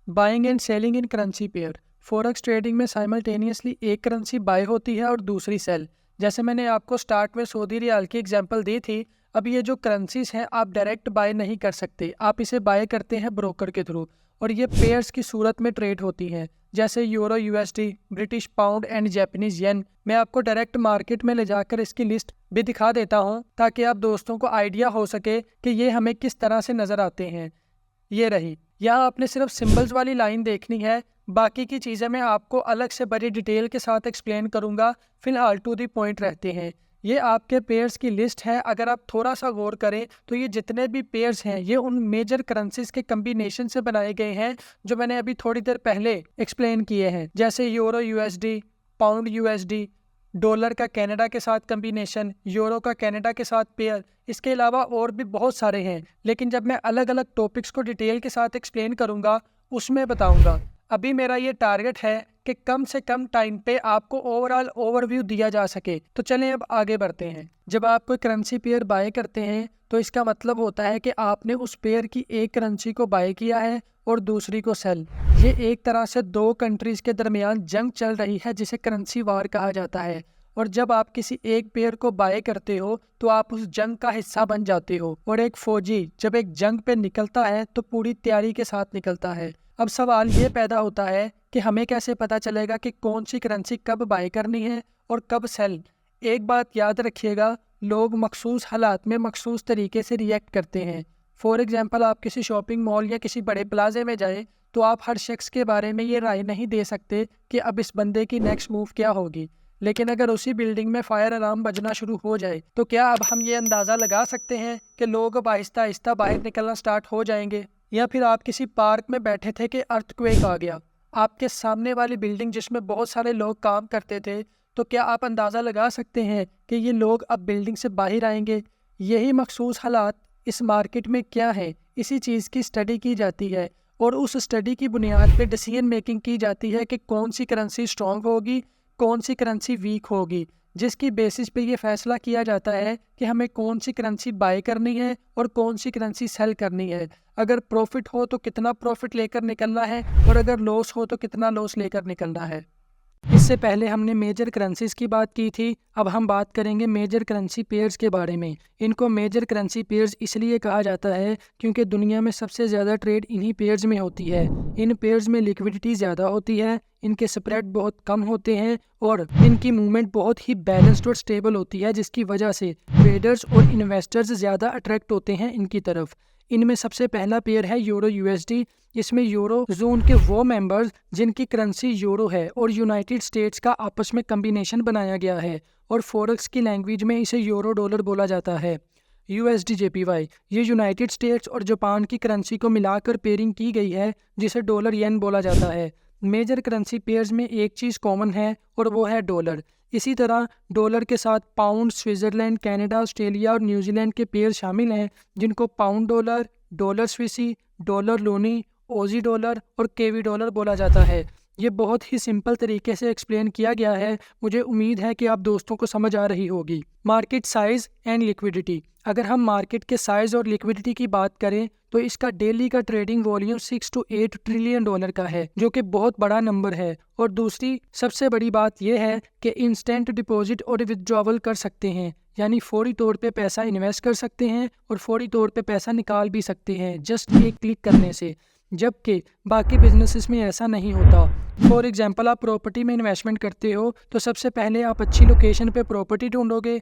Buying and selling in currency pair. Forex trading में simultaneously एक currency bye होती है और दूसरी सेल। जैसे मैंने आपको स्टार्ट में सऊदी रियाल की एग्जांपल दी थी। अब ये जो करेंसीज हैं आप डायरेक्ट बाय नहीं कर सकते, आप इसे बाय करते हैं ब्रोकर के थ्रू, और ये पेयर्स की सूरत में ट्रेड होती हैं। जैसे euro USD, British pound and Japanese येन। मैं आपको डायरेक्ट मार्केट में ले जाकर इसकी लिस्ट भी दिखा देता हूँ ताकि आप दोस्तों को आइडिया हो सके कि ये हमें किस तरह से नज़र आते हैं। ये रही, यहाँ आपने सिर्फ सिंबल्स वाली लाइन देखनी है, बाकी की चीज़ें मैं आपको अलग से बड़ी डिटेल के साथ एक्सप्लेन करूँगा। फिलहाल टू दी पॉइंट रहते हैं। ये आपके पेयर्स की लिस्ट है। अगर आप थोड़ा सा गौर करें तो ये जितने भी पेयर्स हैं ये उन मेजर करेंसीज के कम्बिनेशन से बनाए गए हैं जो मैंने अभी थोड़ी देर पहले एक्सप्लेन किए हैं। जैसे euro USD, pound USD, dollar का कनाडा के साथ कम्बिनेशन, यूरो का कनाडा के साथ पेयर। इसके अलावा और भी बहुत सारे हैं, लेकिन जब मैं अलग अलग टॉपिक्स को डिटेल के साथ एक्सप्लेन करूंगा उसमें बताऊंगा। अभी मेरा ये टारगेट है कि कम से कम टाइम पे आपको ओवरऑल ओवरव्यू दिया जा सके। तो चलें अब आगे बढ़ते हैं। जब आप कोई करेंसी पेयर बाय करते हैं तो इसका मतलब होता है कि आपने उस पेयर की एक करेंसी को बाय किया है और दूसरी को सेल। ये एक तरह से दो कंट्रीज के दरमियान जंग चल रही है जिसे करेंसी वार कहा जाता है। और जब आप किसी एक पेयर को बाय करते हो तो आप उस जंग का हिस्सा बन जाते हो। और एक फौजी जब एक जंग पे निकलता है तो पूरी तैयारी के साथ निकलता है। अब सवाल ये पैदा होता है कि हमें कैसे पता चलेगा कि कौन सी करेंसी कब बाय करनी है और कब सेल। एक बात याद रखिएगा, लोग मखसूस हालात में मखसूस तरीके से रिएक्ट करते हैं। फॉर एग्जाम्पल, आप किसी शॉपिंग मॉल या किसी बड़े प्लाजे में जाए तो आप हर शख्स के बारे में ये राय नहीं दे सकते कि अब इस बंदे की नेक्स्ट मूव क्या होगी। लेकिन अगर उसी बिल्डिंग में फायर अलार्म बजना शुरू हो जाए तो क्या अब हम ये अंदाज़ा लगा सकते हैं कि लोग अब आहिस्ता आहिस्ता बाहर निकलना स्टार्ट हो जाएंगे? या फिर आप किसी पार्क में बैठे थे कि अर्थक्वेक आ गया, आपके सामने वाली बिल्डिंग जिसमें बहुत सारे लोग काम करते थे, तो क्या आप अंदाज़ा लगा सकते हैं कि ये लोग अब बिल्डिंग से बाहर आएंगे? यही मखसूस हालात इस मार्केट में क्या है, इसी चीज़ की स्टडी की जाती है और उस स्टडी की बुनियाद पे डिसीजन मेकिंग की जाती है कि कौन सी करेंसी स्ट्रॉन्ग होगी, कौन सी करेंसी वीक होगी, जिसकी बेसिस पे ये फैसला किया जाता है कि हमें कौन सी करेंसी बाय करनी है और कौन सी करेंसी सेल करनी है। अगर प्रॉफिट हो तो कितना प्रॉफिट लेकर निकलना है और अगर लॉस हो तो कितना लॉस लेकर निकलना है। इससे पहले हमने मेजर करेंसीज की बात की थी, अब हम बात करेंगे मेजर करेंसी पेयर्स के बारे में। इनको मेजर करेंसी पेयर्स इसलिए कहा जाता है क्योंकि दुनिया में सबसे ज़्यादा ट्रेड इन्हीं पेयर्स में होती है। इन पेयर्स में लिक्विडिटी ज़्यादा होती है, इनके स्प्रेड बहुत कम होते हैं और इनकी मूवमेंट बहुत ही बैलेंस्ड और स्टेबल होती है, जिसकी वजह से ट्रेडर्स और इन्वेस्टर्स ज़्यादा अट्रैक्ट होते हैं इनकी तरफ। इनमें सबसे पहला पेयर है यूरो यूएसडी। इसमें यूरो जोन के वो मेंबर्स जिनकी करेंसी यूरो है और यूनाइटेड स्टेट्स का आपस में कम्बिनेशन बनाया गया है और फॉरेक्स की लैंग्वेज में इसे यूरो डॉलर बोला जाता है। यूएसडी जेपीवाई, ये यूनाइटेड स्टेट्स और जापान की करेंसी को मिलाकर पेयरिंग की गई है जिसे डॉलर येन बोला जाता है। मेजर करेंसी पेयर्स में एक चीज़ कॉमन है और वो है डॉलर। इसी तरह डॉलर के साथ पाउंड, स्विट्ज़रलैंड, कनाडा, ऑस्ट्रेलिया और न्यूजीलैंड के पेयर शामिल हैं जिनको pound dollar, dollar swissy, dollar loonie, aussie dollar और केवी डॉलर बोला जाता है। ये बहुत ही सिंपल तरीके से एक्सप्लेन किया गया है। मुझे उम्मीद है कि आप दोस्तों को समझ आ रही होगी। Market size and liquidity. अगर हम मार्केट के साइज और लिक्विडिटी की बात करें तो इसका डेली का trading volume 6 to 8 trillion dollar का है, जो कि बहुत बड़ा नंबर है। और दूसरी सबसे बड़ी बात यह है कि इंस्टेंट डिपॉजिट और विथड्रॉवल कर सकते हैं, यानी फौरी तौर पे पैसा इन्वेस्ट कर सकते हैं और फौरी तौर पे पैसा निकाल भी सकते हैं जस्ट एक क्लिक करने से, जबकि बाकी बिजनेसेस में ऐसा नहीं होता। फॉर एग्जांपल, आप प्रॉपर्टी में इन्वेस्टमेंट करते हो तो सबसे पहले आप अच्छी लोकेशन पे प्रॉपर्टी ढूंढोगे,